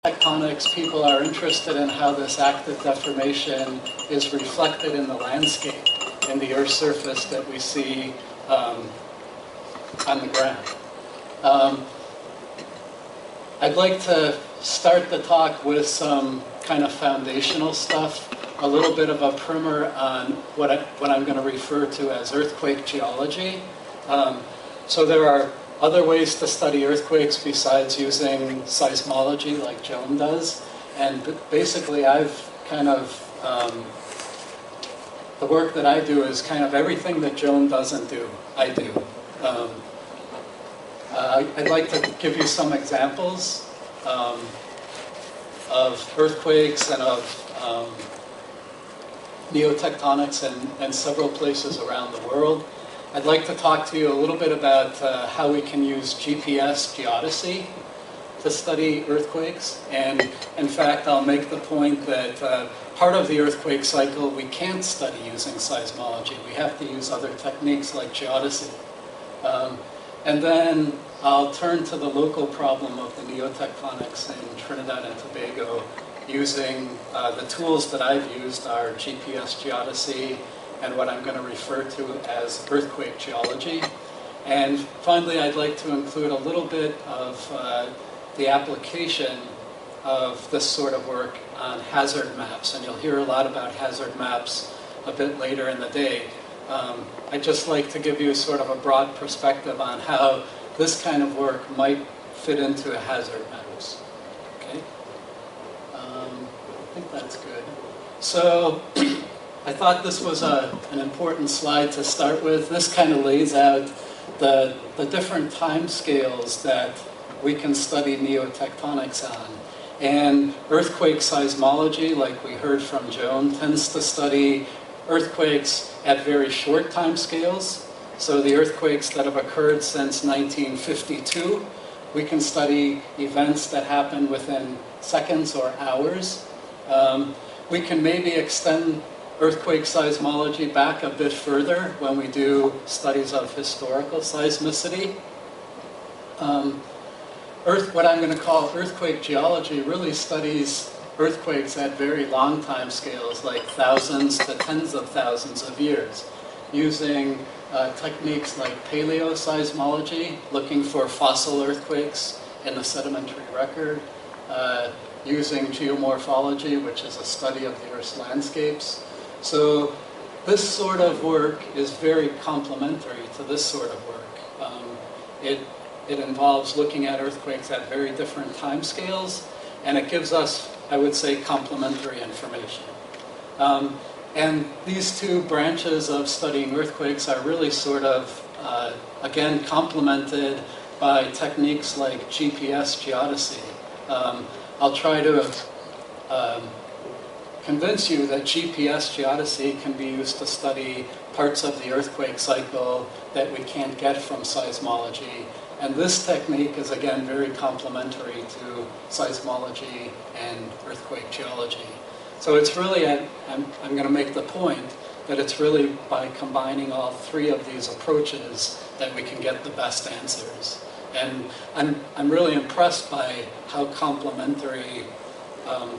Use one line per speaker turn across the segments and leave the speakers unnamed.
Tectonics, people are interested in how this active deformation is reflected in the landscape, in the Earth's surface that we see on the ground. I'd like to start the talk with some kind of foundational stuff, a little bit of a primer on what I'm going to refer to as earthquake geology. So there are other ways to study earthquakes besides using seismology like Joan does. And basically I've kind of, the work that I do is kind of everything that Joan doesn't do, I do. I'd like to give you some examples of earthquakes and of neotectonics in several places around the world. I'd like to talk to you a little bit about how we can use GPS geodesy to study earthquakes. And in fact, I'll make the point that part of the earthquake cycle we can't study using seismology. We have to use other techniques like geodesy. And then I'll turn to the local problem of the neotectonics in Trinidad and Tobago using the tools that I've used are GPS geodesy and what I'm going to refer to as earthquake geology. And finally, I'd like to include a little bit of the application of this sort of work on hazard maps. And you'll hear a lot about hazard maps a bit later in the day. I'd just like to give you sort of a broad perspective on how this kind of work might fit into hazard maps. Okay? I think that's good. So I thought this was an important slide to start with. This kind of lays out the different time scales that we can study neotectonics on. And earthquake seismology, like we heard from Joan, tends to study earthquakes at very short time scales. So the earthquakes that have occurred since 1952, we can study events that happen within seconds or hours. We can maybe extend earthquake seismology back a bit further when we do studies of historical seismicity. What I'm going to call earthquake geology really studies earthquakes at very long time scales, like thousands to tens of thousands of years, using techniques like paleoseismology, looking for fossil earthquakes in the sedimentary record, using geomorphology, which is a study of the Earth's landscapes. So this sort of work is very complementary to this sort of work. It involves looking at earthquakes at very different time scales, and it gives us, I would say, complementary information. And these two branches of studying earthquakes are really sort of, again, complemented by techniques like GPS geodesy. I'll try to convince you that GPS geodesy can be used to study parts of the earthquake cycle that we can't get from seismology. And this technique is, again, very complementary to seismology and earthquake geology. So it's really, I'm going to make the point that it's really by combining all three of these approaches that we can get the best answers. And I'm really impressed by how complementary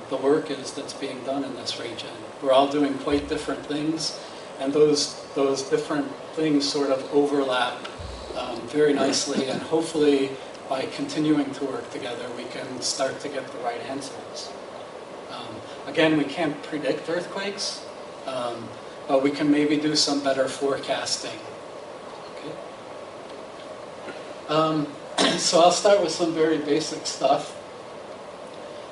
the work is that's being done in this region. We're all doing quite different things, and those different things sort of overlap very nicely, and hopefully by continuing to work together we can start to get the right answers. Again, we can't predict earthquakes, but we can maybe do some better forecasting. Okay. So I'll start with some very basic stuff.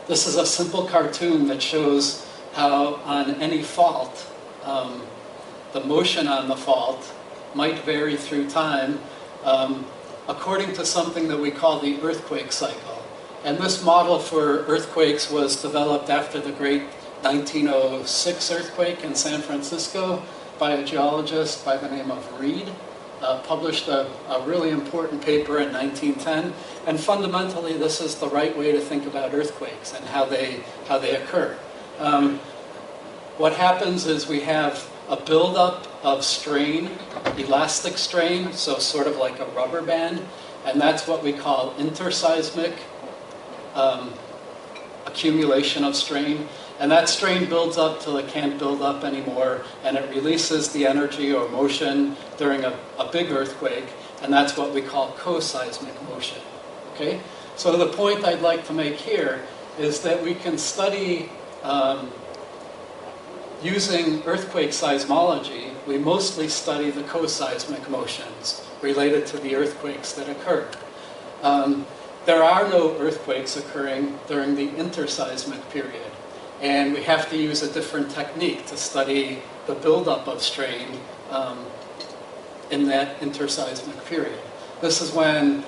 This is a simple cartoon that shows how on any fault, the motion on the fault might vary through time according to something that we call the earthquake cycle. And this model for earthquakes was developed after the great 1906 earthquake in San Francisco by a geologist by the name of Reed. Published a really important paper in 1910, and fundamentally this is the right way to think about earthquakes and how they occur. What happens is we have a buildup of strain, elastic strain, so sort of like a rubber band, and that's what we call interseismic accumulation of strain. And that strain builds up till it can't build up anymore, and it releases the energy or motion during a big earthquake, and that's what we call co-seismic motion. Okay? So the point I'd like to make here is that we can study, using earthquake seismology, we mostly study the co-seismic motions related to the earthquakes that occur. There are no earthquakes occurring during the interseismic period. And we have to use a different technique to study the buildup of strain in that interseismic period. This is when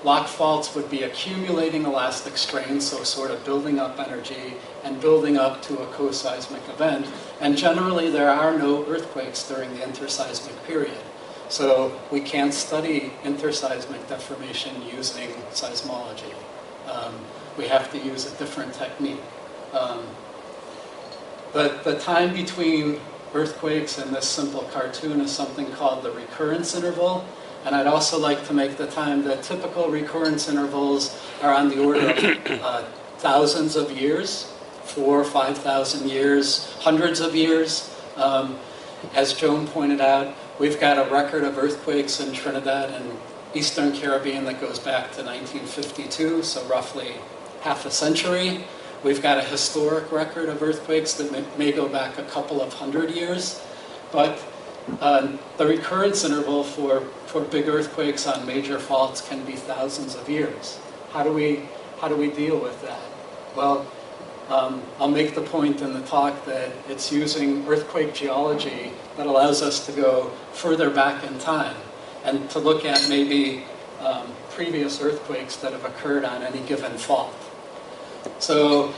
lock faults would be accumulating elastic strain, so sort of building up energy and building up to a co-seismic event. And generally there are no earthquakes during the interseismic period. So we can't study interseismic deformation using seismology. We have to use a different technique. The time between earthquakes in this simple cartoon is something called the recurrence interval. And I'd also like to make the time that typical recurrence intervals are on the order of thousands of years, 4,000 or 5,000 years, hundreds of years. As Joan pointed out, we've got a record of earthquakes in Trinidad and Eastern Caribbean that goes back to 1952, so roughly half a century. We've got a historic record of earthquakes that may go back a couple of hundred years. But the recurrence interval for big earthquakes on major faults can be thousands of years. How do we deal with that? Well, I'll make the point in the talk that it's using earthquake geology that allows us to go further back in time and to look at maybe previous earthquakes that have occurred on any given fault. So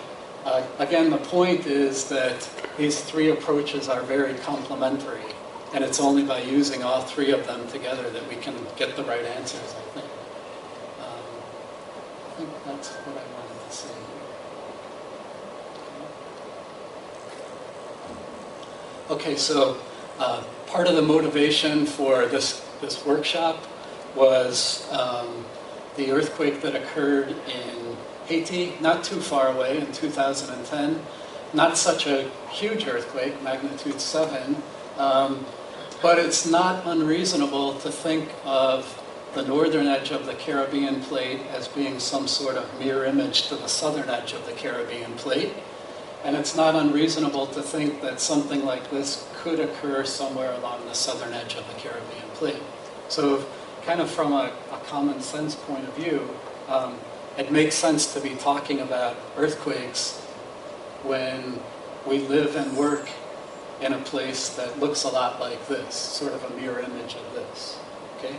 again, the point is that these three approaches are very complementary, and it's only by using all three of them together that we can get the right answers, I think. I think that's what I wanted to say. Okay, so part of the motivation for this workshop was the earthquake that occurred in Haiti, not too far away, in 2010. Not such a huge earthquake, magnitude 7, but it's not unreasonable to think of the northern edge of the Caribbean plate as being some sort of mirror image to the southern edge of the Caribbean plate. And it's not unreasonable to think that something like this could occur somewhere along the southern edge of the Caribbean plate. So kind of from a common sense point of view, it makes sense to be talking about earthquakes when we live and work in a place that looks a lot like this, sort of a mirror image of this. Okay?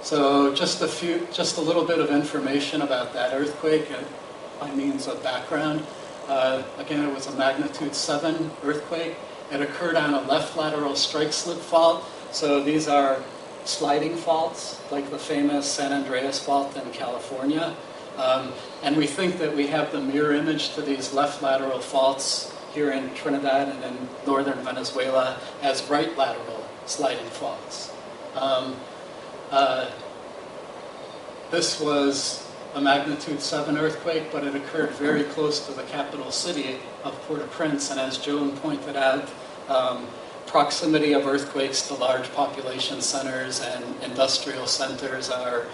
So just a little bit of information about that earthquake by means of background. Again, it was a magnitude 7 earthquake. It occurred on a left lateral strike slip fault. So these are sliding faults, like the famous San Andreas fault in California. And we think that we have the mirror image to these left lateral faults here in Trinidad and in northern Venezuela as right lateral sliding faults. This was a magnitude 7 earthquake, but it occurred very close to the capital city of Port-au-Prince, and as Joan pointed out, proximity of earthquakes to large population centers and industrial centers are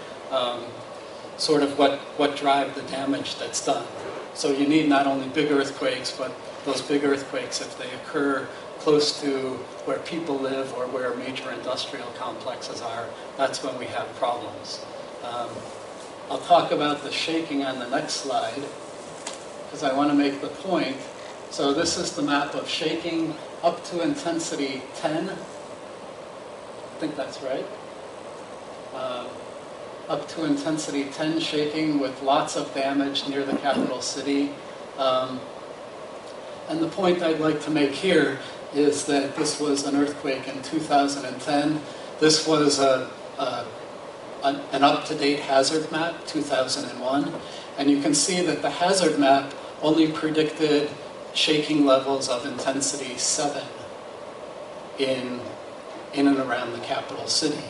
sort of what drive the damage that's done. So you need not only big earthquakes, but those big earthquakes, if they occur close to where people live or where major industrial complexes are, that's when we have problems. I'll talk about the shaking on the next slide, because I want to make the point. So this is the map of shaking up to intensity 10. I think that's right. Up to intensity 10 shaking with lots of damage near the capital city. And the point I'd like to make here is that this was an earthquake in 2010. This was an up-to-date hazard map, 2001. And you can see that the hazard map only predicted shaking levels of intensity 7 in and around the capital city.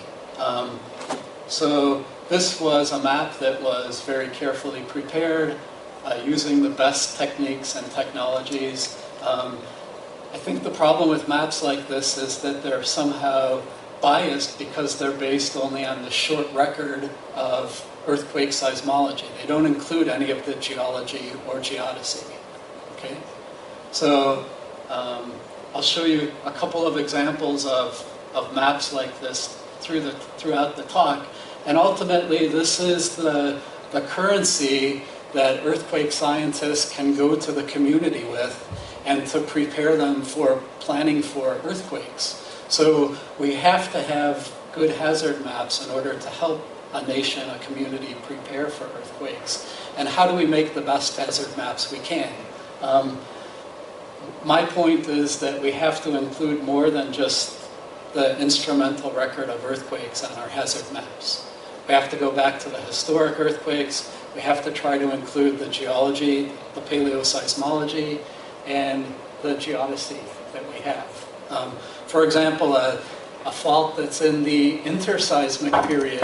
So this was a map that was very carefully prepared, using the best techniques and technologies. I think the problem with maps like this is that they're somehow biased because they're based only on the short record of earthquake seismology. They don't include any of the geology or geodesy. Okay? So I'll show you a couple of examples of maps like this throughout the talk. And ultimately, this is the currency that earthquake scientists can go to the community with and to prepare them for planning for earthquakes. So we have to have good hazard maps in order to help a nation, a community prepare for earthquakes. And how do we make the best hazard maps we can? My point is that we have to include more than just the instrumental record of earthquakes on our hazard maps. We have to go back to the historic earthquakes. We have to try to include the geology, the paleoseismology, and the geodesy that we have. For example, a fault that's in the interseismic period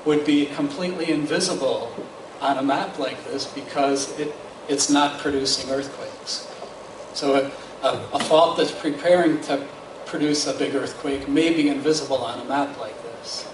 would be completely invisible on a map like this because it's not producing earthquakes. So a fault that's preparing to produce a big earthquake may be invisible on a map like this.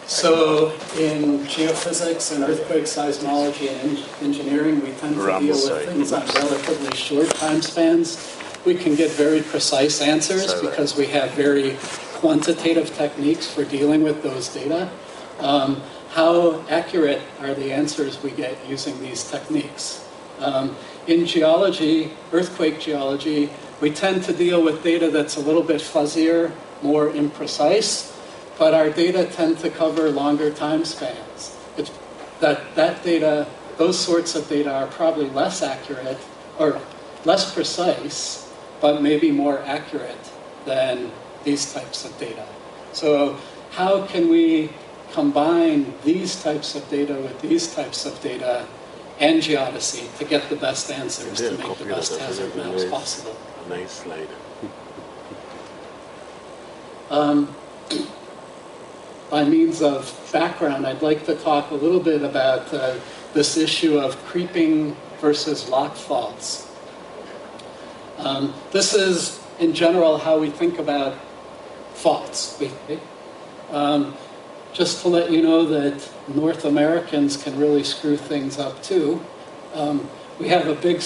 So in geophysics and earthquake seismology and engineering, we tend to deal with things on relatively short time spans. We can get very precise answers because we have very quantitative techniques for dealing with those data. How accurate are the answers we get using these techniques? In geology, earthquake geology, we tend to deal with data that's a little bit fuzzier, more imprecise, but our data tend to cover longer time spans. That data, those sorts of data are probably less accurate or less precise, but maybe more accurate than these types of data. So how can we combine these types of data with these types of data and geodesy to get the best answers, to make the best hazard maps possible?
Nice slide.
By means of background, I'd like to talk a little bit about this issue of creeping versus lock faults. This is, in general, how we think about faults. Just to let you know that North Americans can really screw things up too. We have a big